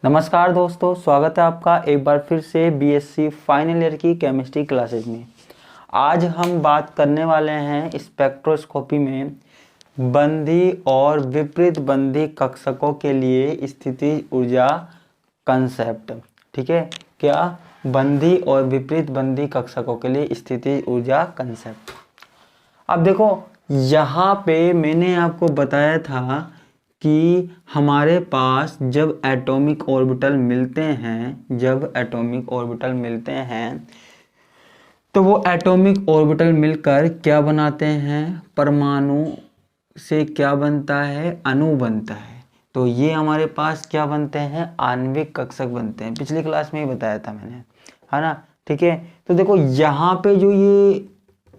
नमस्कार दोस्तों, स्वागत है आपका एक बार फिर से बीएससी फाइनल ईयर की केमिस्ट्री क्लासेज में। आज हम बात करने वाले हैं स्पेक्ट्रोस्कोपी में बंधी और विपरीत बंधी कक्षकों के लिए स्थितिज ऊर्जा कंसेप्ट। ठीक है, क्या बंधी और विपरीत बंधी कक्षकों के लिए स्थितिज ऊर्जा कंसेप्ट। अब देखो, यहाँ पे मैंने आपको बताया था कि हमारे पास जब एटॉमिक ऑर्बिटल मिलते हैं तो वो एटॉमिक ऑर्बिटल मिलकर क्या बनाते हैं, परमाणु से क्या बनता है, अणु बनता है। तो ये हमारे पास क्या बनते हैं, आणविक कक्षक बनते हैं। पिछली क्लास में ही बताया था मैंने, है ना। ठीक है, तो देखो यहाँ पे जो ये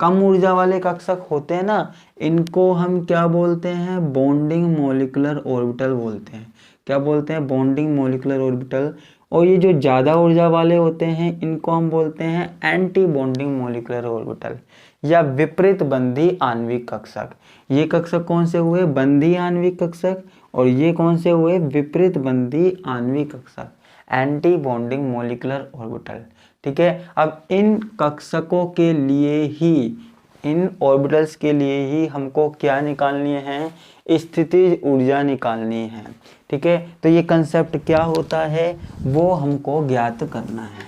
कम ऊर्जा वाले कक्षक होते हैं ना, इनको हम क्या बोलते हैं, बॉन्डिंग मॉलिक्यूलर ऑर्बिटल बोलते हैं। क्या बोलते हैं, बॉन्डिंग मॉलिक्यूलर ऑर्बिटल। और ये जो ज़्यादा ऊर्जा वाले होते हैं इनको हम बोलते हैं एंटी बॉन्डिंग मॉलिक्यूलर ऑर्बिटल या विपरीत बंधी आणविक कक्षक। ये कक्षक कौन से हुए, बंधी आणविक कक्षक, और ये कौन से हुए, विपरीत बंधी आणविक कक्षक, एंटी बॉन्डिंग मॉलिक्यूलर ऑर्बिटल। ठीक है, अब इन कक्षकों के लिए ही, इन ऑर्बिटल्स के लिए ही हमको क्या निकालनी है, स्थितिज ऊर्जा निकालनी है। ठीक है, तो ये कंसेप्ट क्या होता है वो हमको ज्ञात करना है।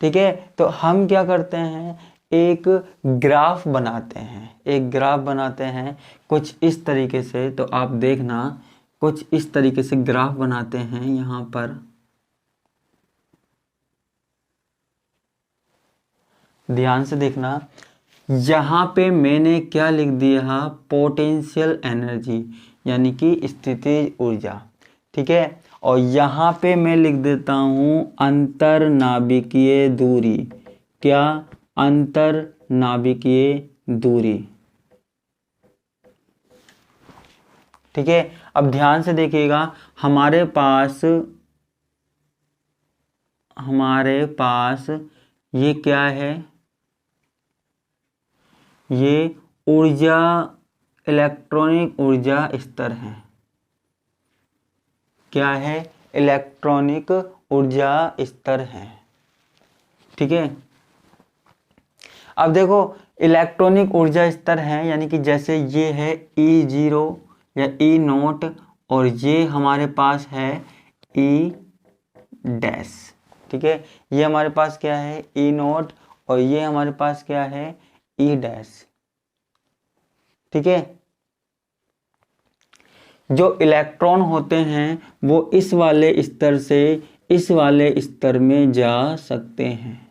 ठीक है, तो हम क्या करते हैं, एक ग्राफ बनाते हैं कुछ इस तरीके से। तो आप देखना, कुछ इस तरीके से ग्राफ बनाते हैं। यहाँ पर ध्यान से देखना, यहाँ पे मैंने क्या लिख दिया, पोटेंशियल एनर्जी यानी कि स्थितिज ऊर्जा। ठीक है, और यहाँ पे मैं लिख देता हूँ अंतरनाभिकीय दूरी। क्या, अंतरनाभिकीय दूरी। ठीक है, अब ध्यान से देखिएगा, हमारे पास ये क्या है, ये ऊर्जा, इलेक्ट्रॉनिक ऊर्जा स्तर है। क्या है, इलेक्ट्रॉनिक ऊर्जा स्तर है। ठीक है, अब देखो इलेक्ट्रॉनिक ऊर्जा स्तर है यानी कि जैसे ये है E0 या E0 और ये हमारे पास है E डैश। ठीक है, ये हमारे पास क्या है, E0 और ये हमारे पास क्या है, E डैश। ठीक है, जो इलेक्ट्रॉन होते हैं वो इस वाले स्तर से इस वाले स्तर में जा सकते हैं,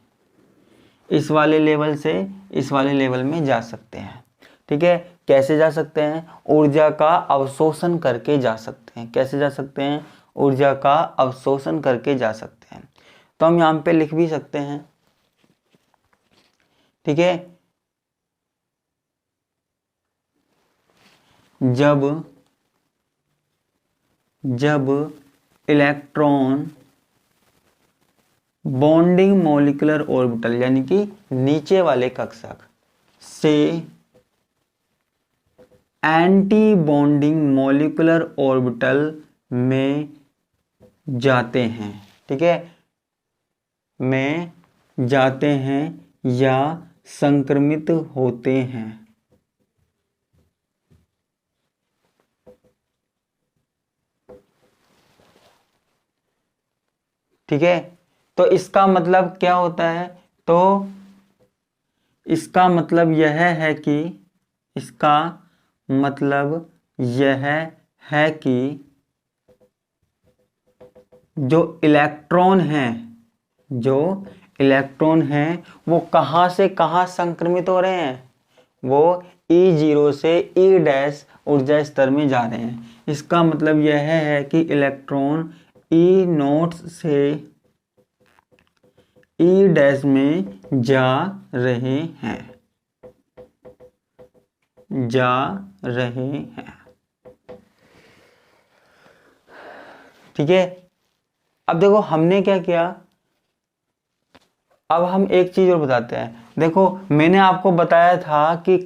इस वाले लेवल से इस वाले लेवल में जा सकते हैं। ठीक है, कैसे जा सकते हैं, ऊर्जा का अवशोषण करके जा सकते हैं। कैसे जा सकते हैं, ऊर्जा का अवशोषण करके जा सकते हैं। तो हम यहाँ पे लिख भी सकते हैं। ठीक है, जब इलेक्ट्रॉन बॉन्डिंग मॉलिक्यूलर ऑर्बिटल यानी कि नीचे वाले कक्षक से एंटी बॉन्डिंग मॉलिक्यूलर ऑर्बिटल में जाते हैं। ठीक है, में जाते हैं या संक्रमित होते हैं। ठीक है, तो इसका मतलब क्या होता है, तो इसका मतलब यह है कि जो इलेक्ट्रॉन हैं वो कहाँ से कहाँ संक्रमित हो रहे हैं, वो E0 से E डैश ऊर्जा स्तर में जा रहे हैं। इसका मतलब यह है कि इलेक्ट्रॉन E0 से E डैश में जा रहे हैं। ठीक है, अब देखो हमने क्या किया, अब हम एक चीज और बताते हैं। देखो मैंने आपको बताया था कि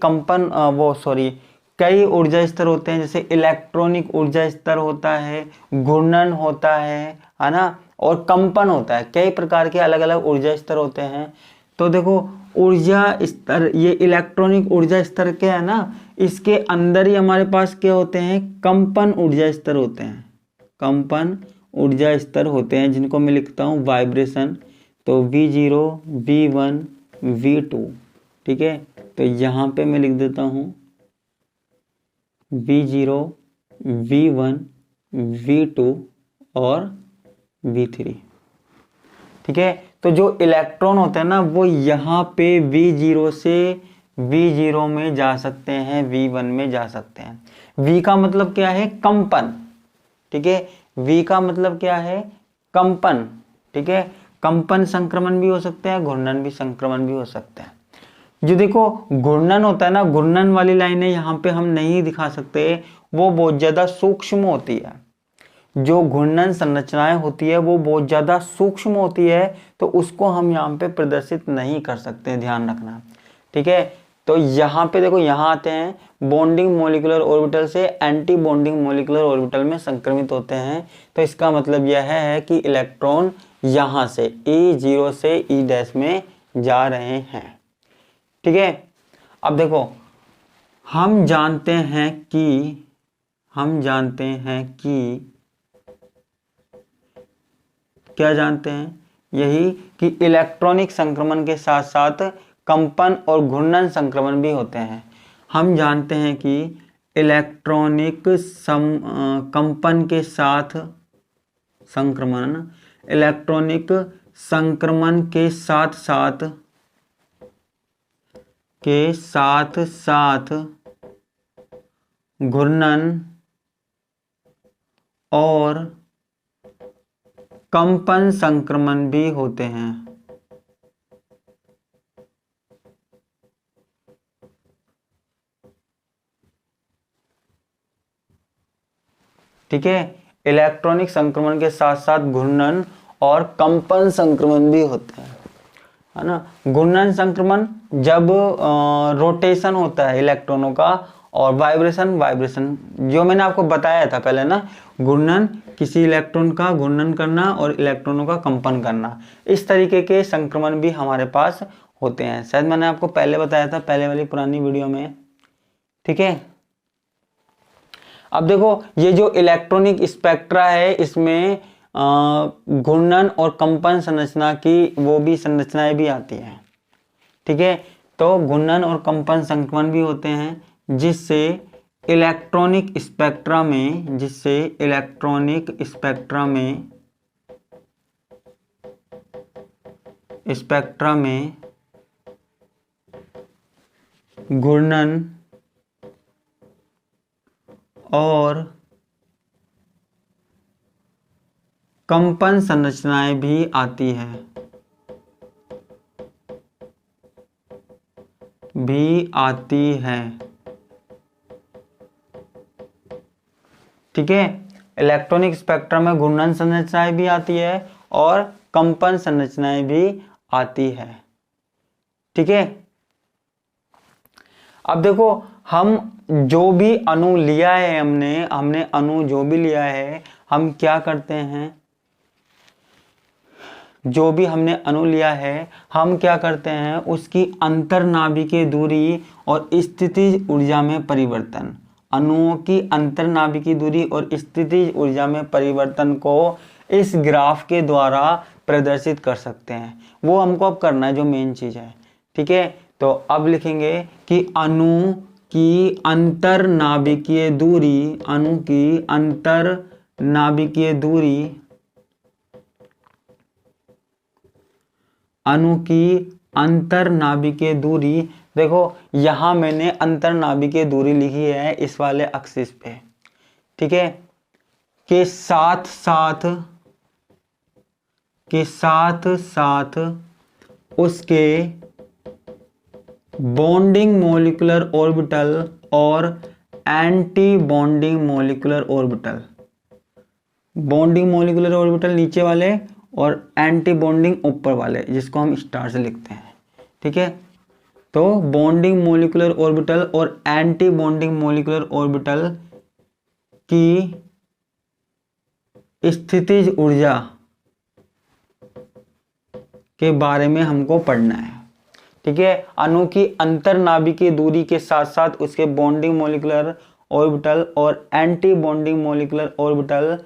कई ऊर्जा स्तर होते हैं, जैसे इलेक्ट्रॉनिक ऊर्जा स्तर होता है, घूर्णन होता है ना, और कंपन होता है। कई प्रकार के अलग अलग ऊर्जा स्तर होते हैं। तो देखो ऊर्जा स्तर, ये इलेक्ट्रॉनिक ऊर्जा स्तर क्या है ना, इसके अंदर ही हमारे पास क्या होते हैं, कंपन ऊर्जा स्तर होते हैं। कंपन ऊर्जा स्तर होते हैं जिनको मैं लिखता हूँ वाइब्रेशन। तो V0, V1, V2, ठीक है। तो यहाँ पे मैं लिख देता हूँ V0, V1, V2 और V3, ठीक है। तो जो इलेक्ट्रॉन होते हैं ना वो यहाँ पे V0 से V0 में जा सकते हैं, V1 में जा सकते हैं। V का मतलब क्या है, कंपन, ठीक है। V का मतलब क्या है, कंपन, ठीक है। कंपन संक्रमण भी हो सकते हैं, घूर्णन भी संक्रमण भी हो सकते हैं। जो देखो घूर्णन होता है ना, घूर्णन वाली लाइनें यहाँ पे हम नहीं दिखा सकते, वो बहुत ज्यादा सूक्ष्म होती है। जो घूर्णन संरचनाएं होती है वो बहुत ज्यादा सूक्ष्म होती है, तो उसको हम यहाँ पे प्रदर्शित नहीं कर सकते, ध्यान रखना, ठीक है। तो यहाँ पे देखो, यहाँ आते हैं बॉन्डिंग मोलिकुलर ऑर्बिटल से एंटी बॉन्डिंग मोलिकुलर ऑर्बिटल में संक्रमित होते हैं। तो इसका मतलब यह है कि इलेक्ट्रॉन यहाँ से E0 से E' में जा रहे हैं, ठीक है। अब देखो हम जानते हैं कि क्या जानते हैं, यही कि इलेक्ट्रॉनिक संक्रमण के साथ साथ कंपन और घूर्णन संक्रमण भी होते हैं। हम जानते हैं कि इलेक्ट्रॉनिक कंपन के साथ संक्रमण, इलेक्ट्रॉनिक संक्रमण के साथ साथ घूर्णन और कंपन संक्रमण भी होते हैं, ठीक है। इलेक्ट्रॉनिक संक्रमण के साथ साथ घूर्णन और कंपन संक्रमण भी होते हैं, है ना। घूर्णन संक्रमण जब रोटेशन होता है इलेक्ट्रॉनों का, और वाइब्रेशन जो मैंने आपको बताया था पहले ना, घूर्णन किसी इलेक्ट्रॉन का घूर्णन करना और इलेक्ट्रॉनों का कंपन करना, इस तरीके के संक्रमण भी हमारे पास होते हैं। शायद मैंने आपको पहले बताया था, पहले वाली पुरानी वीडियो में, ठीक है। अब देखो ये जो इलेक्ट्रॉनिक स्पेक्ट्रा है, इसमें घूर्णन और कंपन संरचना की वो भी संरचनाएं भी आती हैं, ठीक है। तो घूर्णन और कंपन संक्रमण भी होते हैं, जिससे इलेक्ट्रॉनिक स्पेक्ट्रा में घूर्णन और कंपन संरचनाएं भी आती हैं, ठीक है। इलेक्ट्रॉनिक स्पेक्ट्रम में घूर्णन संरचनाएं भी आती है और कंपन संरचनाएं भी आती है, ठीक है। अब देखो हम जो भी अणु लिया है, हमने अणु जो भी लिया है, हम क्या करते हैं, जो भी हमने अणु लिया है हम क्या करते हैं, उसकी अंतरनाभिकीय दूरी और स्थितिज ऊर्जा में परिवर्तन, अणुओं की अंतरनाभिकीय दूरी और स्थितिज ऊर्जा में परिवर्तन को इस ग्राफ के द्वारा प्रदर्शित कर सकते हैं। वो हमको अब करना है, जो मेन चीज है, ठीक है। तो अब लिखेंगे कि अणु की अंतरनाभिकीय दूरी, अणु की अंतरनाभिकीय दूरी, देखो यहां मैंने अंतरनाभिकीय दूरी लिखी है इस वाले एक्सिस पे, ठीक है, के साथ साथ उसके बॉन्डिंग मोलिकुलर ऑर्बिटल और anti bonding molecular orbital, bonding molecular orbital नीचे वाले और एंटी बॉन्डिंग ऊपर वाले, जिसको हम स्टार से लिखते हैं, ठीक है। तो बॉन्डिंग मोलिकुलर ऑर्बिटल और एंटी बॉन्डिंग मोलिकुलर ऑर्बिटल की स्थितिज ऊर्जा के बारे में हमको पढ़ना है। ठीक है, अणु की अंतर नाभिकीय दूरी के साथ साथ उसके बॉन्डिंग मोलिकुलर ऑर्बिटल और एंटी बॉन्डिंग मोलिकुलर ऑर्बिटल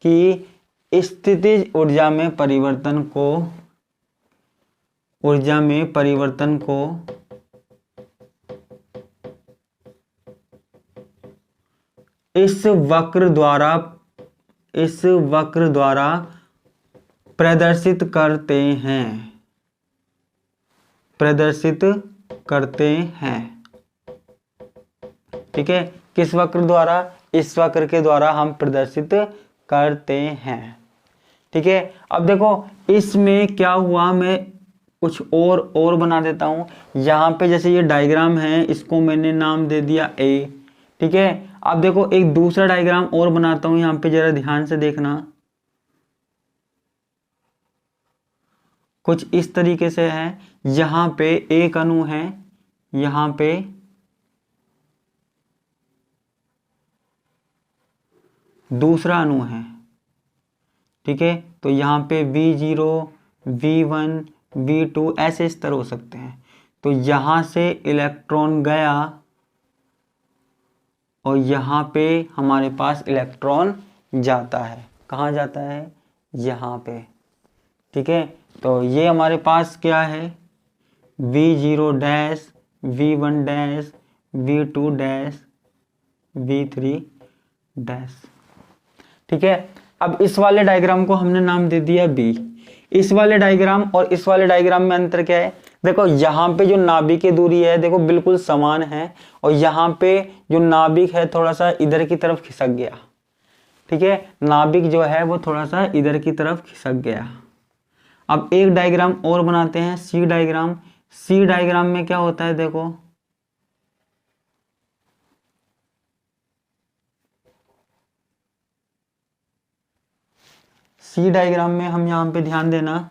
की स्थितिज ऊर्जा में परिवर्तन को इस वक्र द्वारा प्रदर्शित करते हैं। ठीक है, किस वक्र द्वारा? इस वक्र के द्वारा हम प्रदर्शित करते हैं। ठीक है, अब देखो इसमें क्या हुआ, मैं कुछ और बना देता हूं। यहां पे जैसे ये डायग्राम है, इसको मैंने नाम दे दिया ए। ठीक है, अब देखो एक दूसरा डायग्राम और बनाता हूं, यहां पे जरा ध्यान से देखना। कुछ इस तरीके से है, यहां पे एक अणु है, यहां पे दूसरा अणु है। ठीक है, तो यहां पे V0, V1, V2 ऐसे स्तर हो सकते हैं। तो यहां से इलेक्ट्रॉन गया और यहां पे हमारे पास इलेक्ट्रॉन जाता है। कहाँ जाता है? यहां पे। ठीक है, तो ये हमारे पास क्या है? V0 dash, V1 dash, V2 dash, V3 dash. ठीक है, अब इस वाले डायग्राम को हमने नाम दे दिया बी। इस वाले डायग्राम और इस वाले डायग्राम में अंतर क्या है? देखो यहाँ पे जो नाभिक की दूरी है देखो बिल्कुल समान है, और यहाँ पे जो नाभिक है थोड़ा सा इधर की तरफ खिसक गया। ठीक है, नाभिक जो है वो थोड़ा सा इधर की तरफ खिसक गया। अब एक डायग्राम और बनाते हैं, सी डायग्राम। सी डायग्राम में क्या होता है देखो, सी डायग्राम में हम यहां पे ध्यान देना,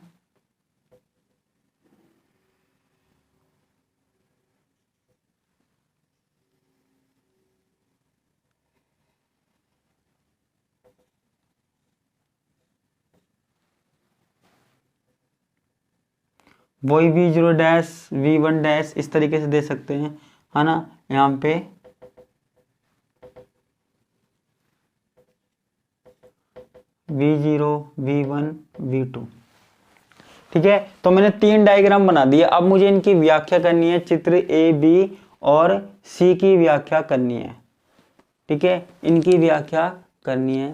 वही V0 डैश, V1 डैश इस तरीके से दे सकते हैं, है ना। यहाँ पे V0, V1, V2। ठीक है, तो मैंने 3 डायग्राम बना दिए। अब मुझे इनकी व्याख्या करनी है, चित्र ए, बी और सी की व्याख्या करनी है। ठीक है, इनकी व्याख्या करनी है।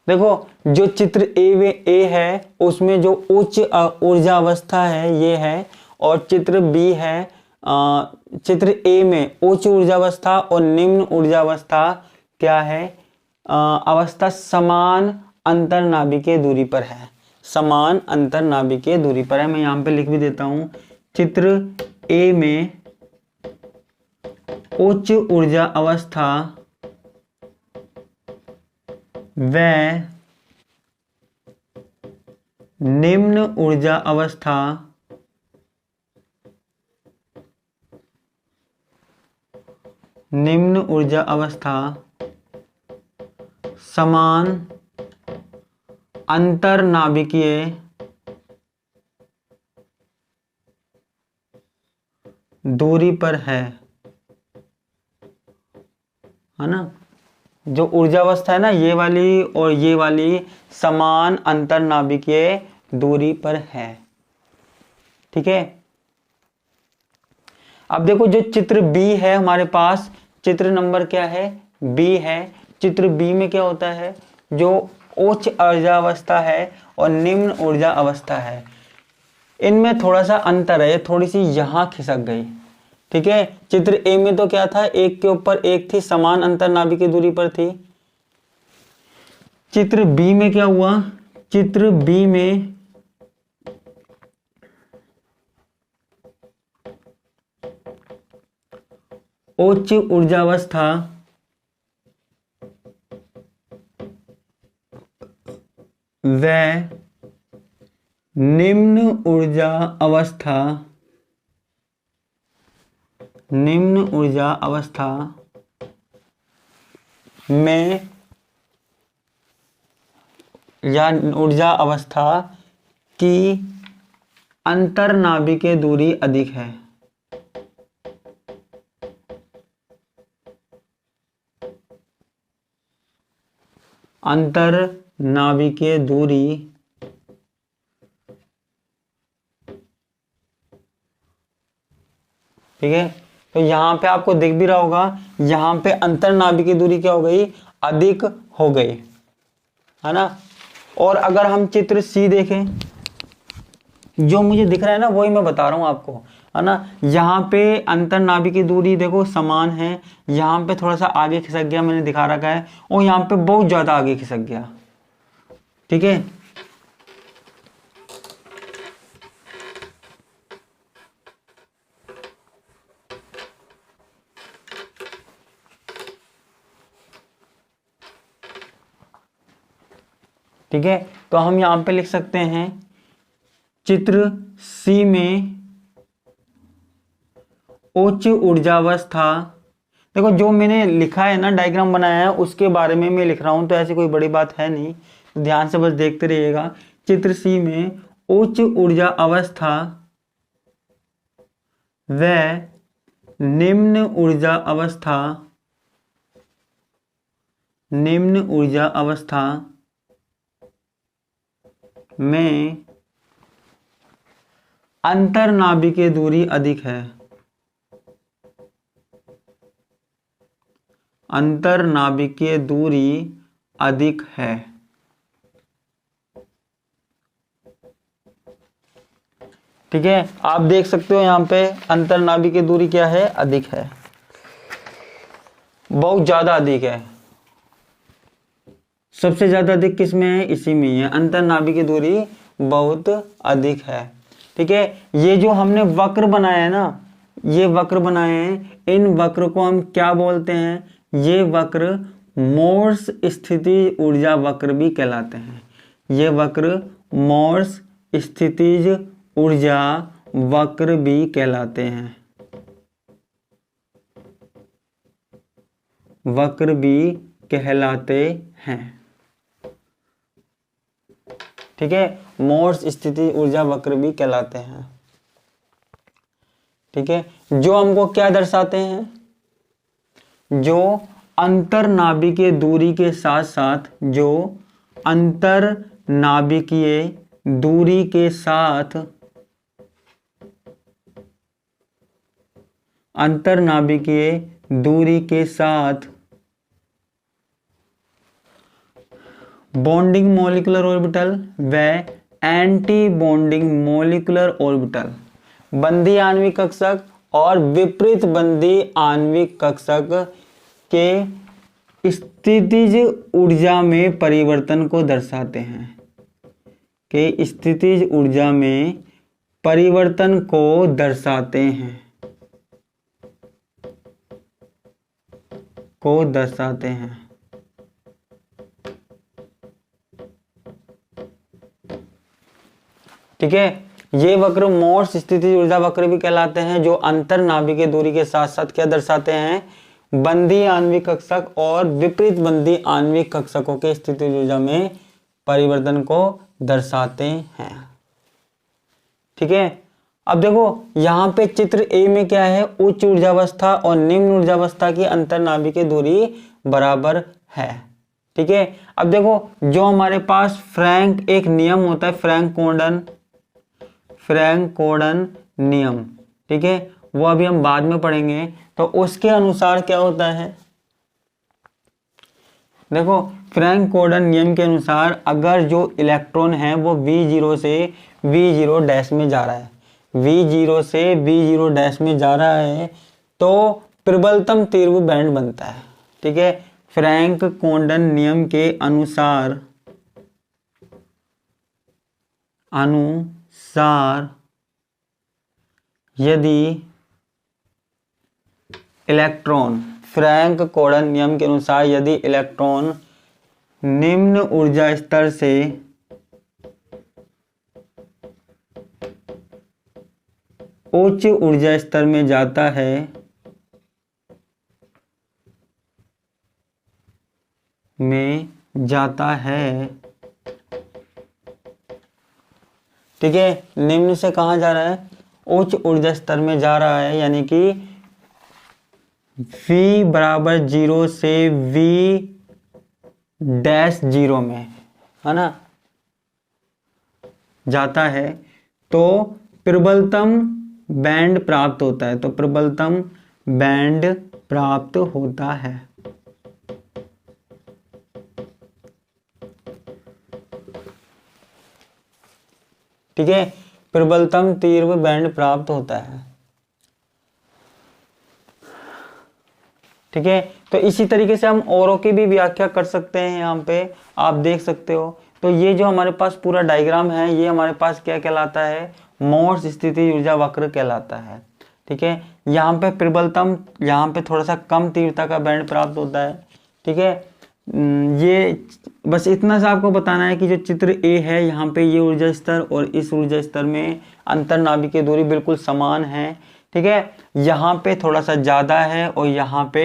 देखो जो चित्र ए है उसमें जो उच्च ऊर्जा अवस्था है ये है, और चित्र बी है, चित्र ए में उच्च ऊर्जा अवस्था और निम्न ऊर्जा अवस्था क्या है? अवस्था समान अंतर नाभिकीय दूरी पर है, समान अंतर नाभिकीय दूरी पर है। मैं यहां पे लिख भी देता हूं, चित्र ए में उच्च ऊर्जा अवस्था व निम्न ऊर्जा अवस्था समान अंतर नाभिकीय दूरी पर है ना। जो ऊर्जा अवस्था है ना ये वाली और ये वाली समान अंतर नाभिकीय दूरी पर है। ठीक है, अब देखो जो चित्र बी है हमारे पास, चित्र नंबर क्या है? बी है। चित्र बी में क्या होता है? जो उच्च ऊर्जा अवस्था है और निम्न ऊर्जा अवस्था है, इनमें थोड़ा सा अंतर है, थोड़ी सी यहां खिसक गई। ठीक है, चित्र ए में तो क्या था? एक के ऊपर एक थी, समान अंतर नाभिकीय दूरी पर थी। चित्र बी में क्या हुआ? चित्र बी में उच्च ऊर्जा अवस्था व निम्न ऊर्जा अवस्था निम्न ऊर्जा अवस्था में या ऊर्जा अवस्था की अंतर्नाभिकीय दूरी अधिक है। अंतर्नाभिकीय दूरी ठीक है, तो यहां पे आपको दिख भी रहा होगा, यहां पे अंतर्नाभिकीय दूरी क्या हो गई, अधिक हो गई, है ना। और अगर हम चित्र सी देखें, जो मुझे दिख रहा है ना वही मैं बता रहा हूं आपको, है ना। यहाँ पे अंतर्नाभिकीय दूरी देखो समान है, यहाँ पे थोड़ा सा आगे खिसक गया मैंने दिखा रखा है, और यहाँ पे बहुत ज्यादा आगे खिसक गया, ठीक है। ठीक है, तो हम यहां पे लिख सकते हैं चित्र सी में उच्च ऊर्जावस्था, देखो जो मैंने लिखा है ना, डायग्राम बनाया है उसके बारे में मैं लिख रहा हूं, तो ऐसी कोई बड़ी बात है नहीं, तो ध्यान से बस देखते रहिएगा। चित्र सी में उच्च ऊर्जा अवस्था व निम्न ऊर्जा अवस्था में अंतर्नाभिकीय दूरी अधिक है। अंतर्नाभिकीय दूरी अधिक है, ठीक है। आप देख सकते हो यहां पे अंतर्नाभिकीय दूरी क्या है, अधिक है, बहुत ज्यादा अधिक है। सबसे ज्यादा अधिक किस में है, इसी में है, अंतर्नाभिकीय दूरी बहुत अधिक है, ठीक है। ये जो हमने वक्र बनाया है ना, ये वक्र बनाए हैं, इन वक्र को हम क्या बोलते हैं, ये वक्र मोर्स स्थितिज ऊर्जा वक्र भी कहलाते हैं। ये वक्र मोर्स स्थितिज ऊर्जा वक्र भी कहलाते हैं, वक्र भी कहलाते हैं, ठीक है। मोर्स स्थिति ऊर्जा वक्र भी कहलाते हैं, ठीक है। जो हमको क्या दर्शाते हैं, जो अंतर्नाभिकीय दूरी के साथ साथ, जो अंतर्नाभिकीय दूरी के साथ, अंतर्नाभिकीय दूरी के साथ बॉन्डिंग मॉलिक्यूलर ऑर्बिटल व एंटी बॉन्डिंग मॉलिक्यूलर ऑर्बिटल, बंधी आणविक कक्षक और विपरीत बंधी आणविक कक्षक के स्थितिज ऊर्जा में परिवर्तन को दर्शाते हैं, के स्थितिज ऊर्जा में परिवर्तन को दर्शाते हैं, को दर्शाते हैं, ठीक है। ये वक्र मोर्स स्थितिज ऊर्जा वक्र भी कहलाते हैं, जो अंतर्नाभिकीय दूरी के साथ साथ क्या दर्शाते हैं, बंधी आणविक कक्षक और विपरीत बंधी आणविक कक्षकों के स्थितिज ऊर्जा में परिवर्तन को दर्शाते हैं, ठीक है। अब देखो यहां पे चित्र ए में क्या है, उच्च ऊर्जावस्था और निम्न ऊर्जावस्था की अंतर्नाभिकीय दूरी बराबर है, ठीक है। अब देखो जो हमारे पास फ्रैंक एक नियम होता है, फ्रैंक कोडन नियम, ठीक है, वो अभी हम बाद में पढ़ेंगे। तो उसके अनुसार क्या होता है, देखो फ्रैंक कोडन नियम के अनुसार अगर जो इलेक्ट्रॉन है वो V0 से V0 डैश में जा रहा है, V0 से V0 डैश में जा रहा है, तो प्रबलतम तीव्र बैंड बनता है, ठीक है। फ्रैंक कोडन नियम के अनुसार यदि इलेक्ट्रॉन, फ्रैंक कोडन नियम के अनुसार यदि इलेक्ट्रॉन निम्न ऊर्जा स्तर से उच्च ऊर्जा स्तर में जाता है में जाता है, ठीक है। निम्न से कहाँ जा रहा है, उच्च ऊर्जा स्तर में जा रहा है, यानी कि V बराबर 0 से V डैश 0 में, है ना, जाता है तो प्रबलतम बैंड प्राप्त होता है, तो प्रबलतम बैंड प्राप्त होता है। ठीक है, प्रबलतम तीव्र बैंड प्राप्त होता है। ठीक है, तो इसी तरीके से हम औरों की भी व्याख्या कर सकते हैं। यहाँ पे आप देख सकते हो, तो ये जो हमारे पास पूरा डायग्राम है, ये हमारे पास क्या कहलाता है, मोर्स स्थिति ऊर्जा वक्र कहलाता है। ठीक है, यहाँ पे प्रबलतम, यहाँ पे थोड़ा सा कम तीव्रता का बैंड प्राप्त होता है। ठीक है, ये बस इतना सा आपको बताना है कि जो चित्र ए है, यहाँ पे ये ऊर्जा स्तर और इस ऊर्जा स्तर में अंतर नाभिकीय दूरी बिल्कुल समान है। ठीक है, यहाँ पे थोड़ा सा ज़्यादा है और यहाँ पे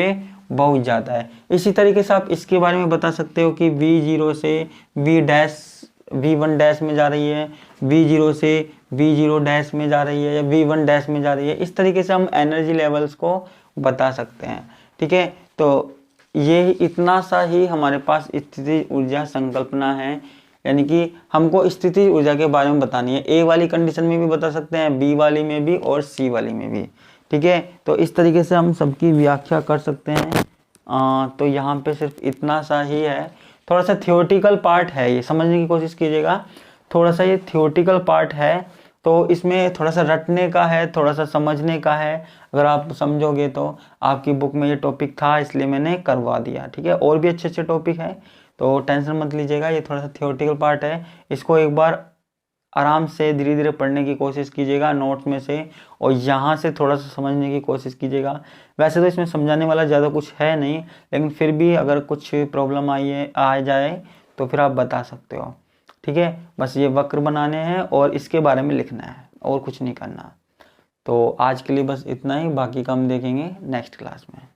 बहुत ज़्यादा है। इसी तरीके से आप इसके बारे में बता सकते हो कि V0 से V1 डैश में जा रही है, V0 से V0 डैश में जा रही है, या V1 डैश में जा रही है। इस तरीके से हम एनर्जी लेवल्स को बता सकते हैं। ठीक है, तो ये इतना सा ही हमारे पास स्थिति ऊर्जा संकल्पना है, यानी कि हमको स्थिति ऊर्जा के बारे में बतानी है। ए वाली कंडीशन में भी बता सकते हैं, बी वाली में भी और सी वाली में भी। ठीक है, तो इस तरीके से हम सबकी व्याख्या कर सकते हैं। तो यहाँ पे सिर्फ इतना सा ही है, थोड़ा सा थियोरेटिकल पार्ट है, ये समझने की कोशिश कीजिएगा। थोड़ा सा ये थियोरेटिकल पार्ट है, तो इसमें थोड़ा सा रटने का है, थोड़ा सा समझने का है। अगर आप समझोगे तो आपकी बुक में ये टॉपिक था, इसलिए मैंने करवा दिया। ठीक है, और भी अच्छे अच्छे टॉपिक है, तो टेंशन मत लीजिएगा। ये थोड़ा सा थियोरेटिकल पार्ट है, इसको एक बार आराम से धीरे धीरे पढ़ने की कोशिश कीजिएगा नोट्स में से, और यहाँ से थोड़ा सा समझने की कोशिश कीजिएगा। वैसे तो इसमें समझाने वाला ज़्यादा कुछ है नहीं, लेकिन फिर भी अगर कुछ प्रॉब्लम आ जाए तो फिर आप बता सकते हो। ठीक है, बस ये वक्र बनाने हैं और इसके बारे में लिखना है, और कुछ नहीं करना। तो आज के लिए बस इतना ही, बाकी का हम देखेंगे नेक्स्ट क्लास में।